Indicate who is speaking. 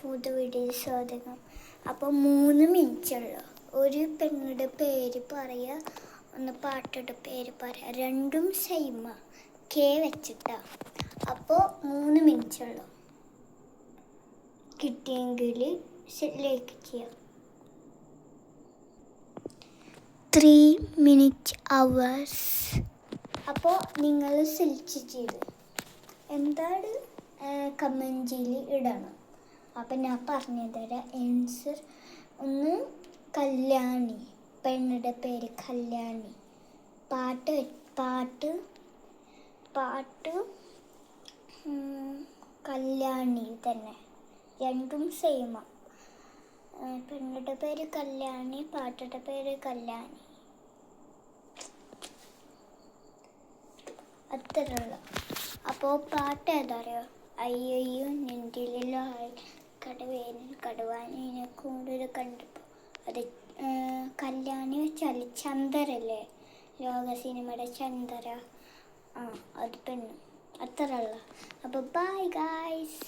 Speaker 1: പുതു വീഡിയോ സ്വാഗതം. അപ്പോൾ 3 മിനിറ്റുള്ളൂ. ഒരു പെണ്ണിൻ്റെ പേര് പറയുക, ഒന്ന് പാട്ടയുടെ പേര് പറയുക. രണ്ടും സെയിമാ, കെ വെച്ചിട്ടാ. അപ്പോൾ 3 മിനിറ്റുള്ളൂ. കിട്ടിയെങ്കിൽ ലൈക്ക് ചെയ്യാം. 3 minutes hours. അപ്പോൾ നിങ്ങൾ സെലക്ട് ചെയ്ത് എന്താണ് കമൻറ്റിൽ ഇടണം. അപ്പം ഞാൻ പറഞ്ഞു തരാം ആൻസർ. ഒന്ന് കല്യാണി, പെണ്ണിൻ്റെ പേര് കല്യാണി. പാട്ട് കല്യാണി തന്നെ, രണ്ടും സെയിമാണ്. പെണ്ണിൻ്റെ പേര് കല്യാണി, പാട്ടിൻ്റെ പേര് കല്യാണി. അത്രയുള്ള. അപ്പോൾ പാട്ട് ഏതാ അറിയോ? അയ്യോ നെഞ്ചിലോ കടവേനിൽ കടുവാനിനെ കൂടുതൽ കണ്ടപ്പോൾ. അത് കല്യാണി വെച്ചാൽ ചന്ദരല്ലേ, ലോക സിനിമയുടെ ചന്ദര. അത് പെണ്ണ്. അത്രയുള്ള. അപ്പോൾ ബൈ ഗൈസ്.